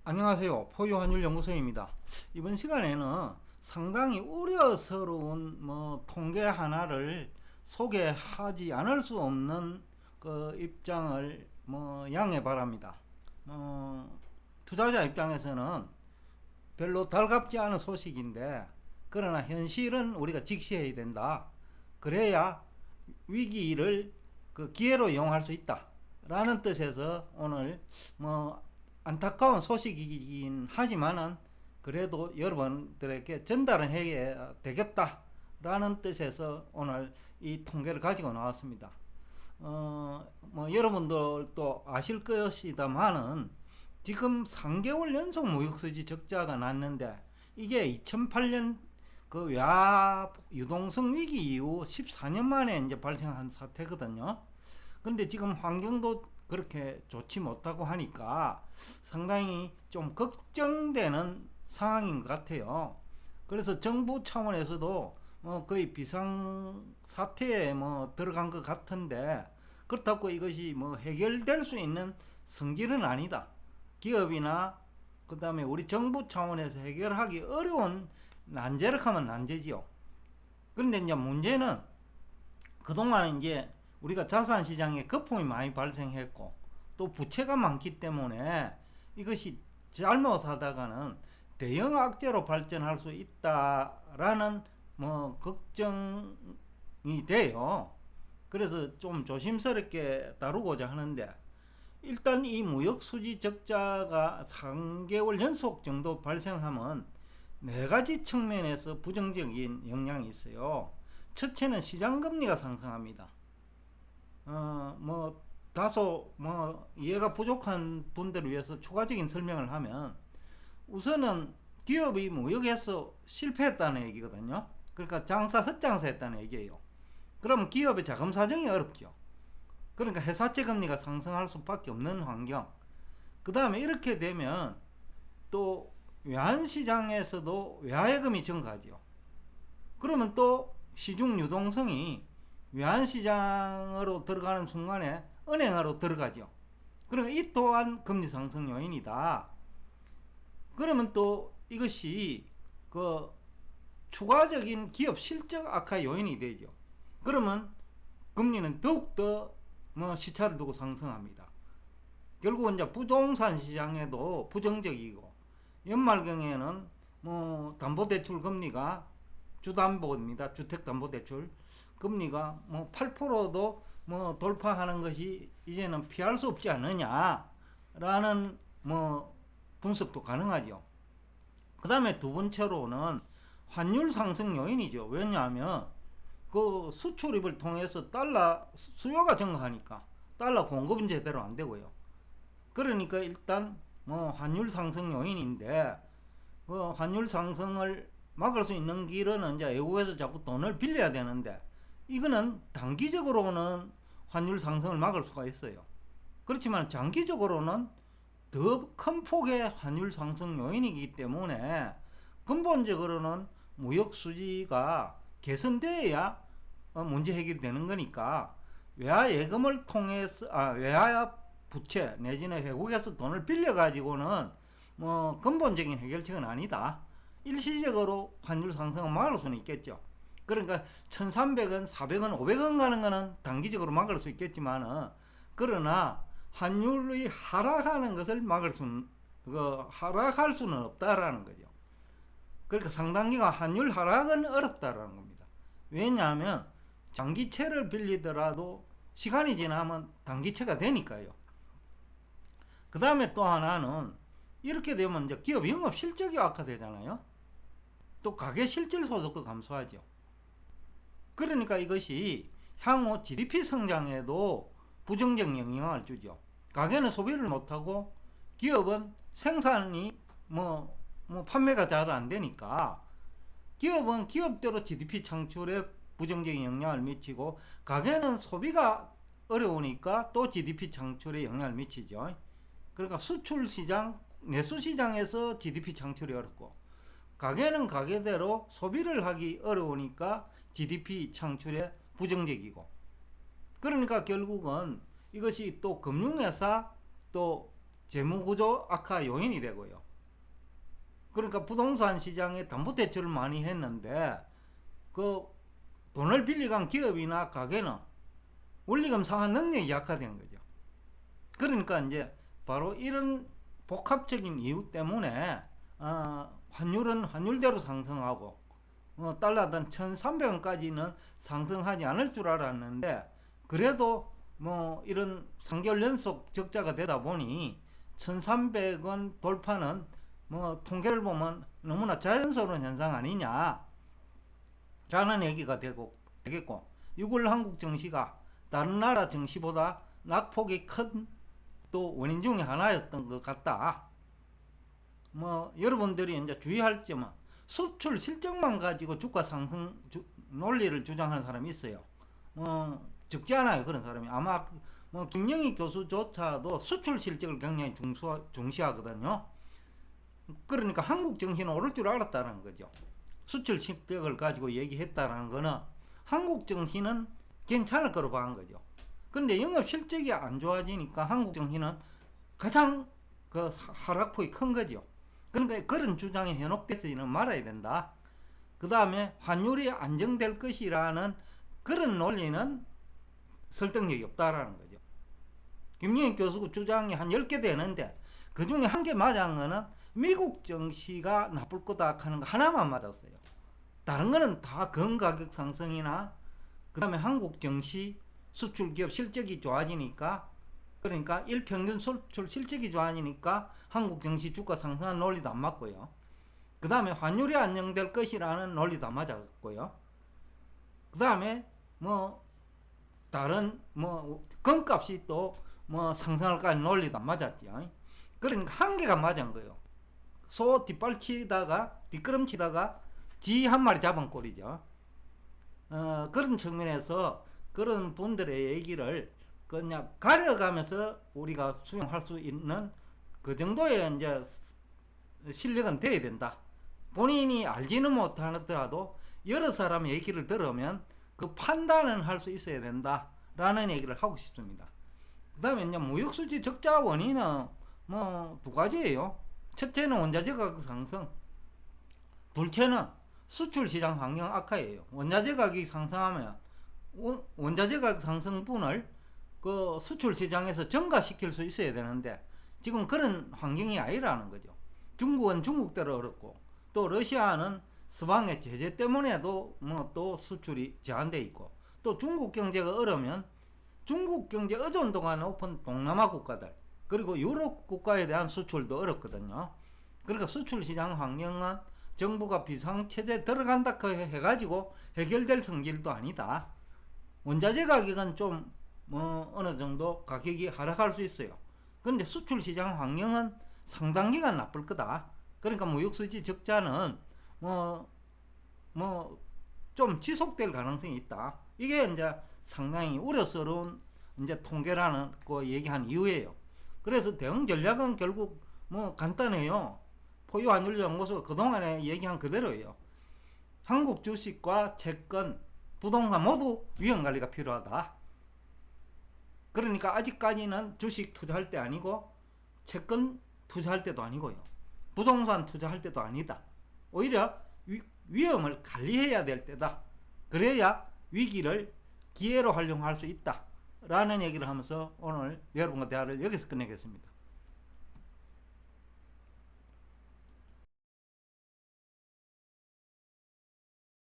안녕하세요. 포유환율연구소입니다. 이번 시간에는 상당히 우려스러운 통계 하나를 소개하지 않을 수 없는 그 입장을 양해 바랍니다. 투자자 입장에서는 별로 달갑지 않은 소식인데, 그러나 현실은 우리가 직시해야 된다. 그래야 위기를 그 기회로 이용할 수 있다 라는 뜻에서 오늘 안타까운 소식이긴 하지만은 그래도 여러분들에게 전달은 해야 되겠다 라는 뜻에서 오늘 이 통계를 가지고 나왔습니다. 여러분들도 아실 것이다마는 지금 3개월 연속 무역수지 적자가 났는데, 이게 2008년 그 외화 유동성 위기 이후 14년 만에 이제 발생한 사태거든요. 근데 지금 환경도 그렇게 좋지 못하고 하니까 상당히 좀 걱정되는 상황인 것 같아요. 그래서 정부 차원에서도 거의 비상사태에 들어간 것 같은데, 그렇다고 이것이 해결될 수 있는 성질은 아니다. 기업이나 그 다음에 우리 정부 차원에서 해결하기 어려운 난제를 하면 난제지요. 그런데 이제 문제는 그동안 이제 우리가 자산시장에 거품이 많이 발생했고 또 부채가 많기 때문에 이것이 잘못하다가는 대형 악재로 발전할 수 있다라는 걱정이 돼요. 그래서 좀 조심스럽게 다루고자 하는데, 일단 이 무역수지 적자가 3개월 연속 정도 발생하면 네 가지 측면에서 부정적인 영향이 있어요. 첫째는 시장금리가 상승합니다. 다소 이해가 부족한 분들을 위해서 추가적인 설명을 하면, 우선은 기업이 무역에서 실패했다는 얘기거든요. 그러니까 헛장사했다는 얘기예요. 그러면 기업의 자금 사정이 어렵죠. 그러니까 회사채 금리가 상승할 수밖에 없는 환경. 그 다음에 이렇게 되면 또 외환시장에서도 외화예금이 증가하죠. 그러면 또 시중 유동성이 외환시장으로 들어가는 순간에 은행으로 들어가죠. 그러니까 이 또한 금리 상승 요인이다. 그러면 또 이것이 그 추가적인 기업 실적 악화 요인이 되죠. 그러면 금리는 더욱더 시차를 두고 상승합니다. 결국은 이제 부동산 시장에도 부정적이고, 연말경에는 담보대출 금리가, 주담보입니다. 주택담보대출 금리가 8%도 돌파하는 것이 이제는 피할 수 없지 않느냐라는 분석도 가능하죠. 그 다음에 두 번째로는 환율 상승 요인이죠. 왜냐하면 그 수출입을 통해서 달러 수요가 증가하니까 달러 공급은 제대로 안 되고요. 그러니까 일단 환율 상승 요인인데, 그 환율 상승을 막을 수 있는 길은 이제 외국에서 자꾸 돈을 빌려야 되는데, 이거는 단기적으로는 환율 상승을 막을 수가 있어요. 그렇지만 장기적으로는 더 큰 폭의 환율 상승 요인이기 때문에 근본적으로는 무역 수지가 개선돼야 문제 해결이 되는 거니까, 외화 예금을 통해서 외화 부채 내지는 외국에서 돈을 빌려 가지고는 근본적인 해결책은 아니다. 일시적으로 환율 상승을 막을 수는 있겠죠. 그러니까 1300원 400원 500원 가는 거는 단기적으로 막을 수 있겠지만, 그러나 환율이 하락하는 것을 하락할 수는 없다라는 거죠. 그러니까 상당기간 환율 하락은 어렵다라는 겁니다. 왜냐하면 장기채를 빌리더라도 시간이 지나면 단기채가 되니까요. 그 다음에 또 하나는, 이렇게 되면 이제 기업 영업 실적이 악화되잖아요. 또 가계 실질 소득도 감소하죠. 그러니까 이것이 향후 GDP 성장에도 부정적 영향을 주죠. 가게는 소비를 못하고 기업은 생산이 판매가 잘 안 되니까 기업은 기업대로 GDP 창출에 부정적인 영향을 미치고, 가게는 소비가 어려우니까 또 GDP 창출에 영향을 미치죠. 그러니까 수출시장, 내수시장에서 GDP 창출이 어렵고, 가게는 가게대로 소비를 하기 어려우니까 GDP 창출에 부정적이고, 그러니까 결국은 이것이 또 금융회사, 또 재무구조 악화 요인이 되고요. 그러니까 부동산 시장에 담보대출을 많이 했는데 그 돈을 빌려간 기업이나 가게는 원리금 상환 능력이 약화된 거죠. 그러니까 이제 바로 이런 복합적인 이유 때문에 환율은 환율대로 상승하고 달러당 1,300원까지는 상승하지 않을 줄 알았는데 그래도 뭐 이런 3개월 연속 적자가 되다 보니 1,300원 돌파는 뭐 통계를 보면 너무나 자연스러운 현상 아니냐 라는 얘기가 되겠고, 6월 한국 증시가 다른 나라 증시보다 낙폭이 큰 또 원인 중에 하나였던 것 같다. 뭐 여러분들이 이제 주의할 점은 수출 실적만 가지고 주가 상승 논리를 주장하는 사람이 있어요. 적지 않아요, 그런 사람이. 아마 뭐 김영희 교수조차도 수출 실적을 굉장히 중시하거든요. 그러니까 한국 증시는 오를 줄 알았다는 거죠. 수출 실적을 가지고 얘기했다는 거는 한국 증시는 괜찮을 거로 봐한 거죠. 그런데 영업 실적이 안 좋아지니까 한국 증시는 가장 그 하락폭이 큰 거죠. 그러니까 그런 주장이 현혹되지는 말아야 된다. 그 다음에 환율이 안정될 것이라는 그런 논리는 설득력이 없다라는 거죠. 김영희 교수 주장이 한 10개 되는데 그 중에 한 개 맞은 거는 미국 증시가 나쁠 거다 하는 거 하나만 맞았어요. 다른 거는 다 근가격 상승이나 그 다음에 한국 증시 수출 기업 실적이 좋아지니까, 그러니까 일평균 수출 실적이 좋아지니까 한국 증시 주가 상승한 논리도 안 맞고요. 그 다음에 환율이 안정될 것이라는 논리도 안 맞았고요. 그 다음에 뭐 다른 뭐 금값이 또 뭐 상승할까는 논리도 안 맞았죠. 그러니까 한 개가 맞은 거예요. 소 뒷발치다가 뒷걸음치다가 쥐 한 마리 잡은 꼴이죠. 그런 측면에서 그런 분들의 얘기를 그냥 가려가면서 우리가 수용할 수 있는 그 정도의 이제 실력은 돼야 된다. 본인이 알지는 못하더라도 여러 사람의 얘기를 들으면 그 판단은 할 수 있어야 된다라는 얘기를 하고 싶습니다. 그 다음에 이제 무역수지 적자 원인은 뭐 두 가지예요. 첫째는 원자재 가격 상승, 둘째는 수출 시장 환경 악화예요. 원자재 가격이 상승하면 원자재 가격 상승분을 그 수출 시장에서 증가시킬 수 있어야 되는데 지금 그런 환경이 아니라는 거죠. 중국은 중국대로 어렵고 또 러시아는 서방의 제재 때문에도 뭐 또 수출이 제한돼 있고 또 중국 경제가 어려면 중국 경제 의존도가 높은 동남아 국가들 그리고 유럽 국가에 대한 수출도 어렵거든요. 그러니까 수출 시장 환경은 정부가 비상체제 들어간다 해가지고 해결될 성질도 아니다. 원자재 가격은 좀 뭐 어느 정도 가격이 하락할 수 있어요. 그런데 수출 시장 환경은 상당 기간 나쁠 거다. 그러니까 무역수지 적자는 뭐 좀 지속될 가능성이 있다. 이게 이제 상당히 우려스러운 이제 통계라는 거 얘기한 이유예요. 그래서 대응 전략은 결국 뭐 간단해요. 포유환율연구소가 그동안에 얘기한 그대로예요. 한국 주식과 채권, 부동산 모두 위험관리가 필요하다. 그러니까 아직까지는 주식 투자할 때 아니고 채권 투자할 때도 아니고요. 부동산 투자할 때도 아니다. 오히려 위험을 관리해야 될 때다. 그래야 위기를 기회로 활용할 수 있다. 라는 얘기를 하면서 오늘 여러분과 대화를 여기서 끝내겠습니다.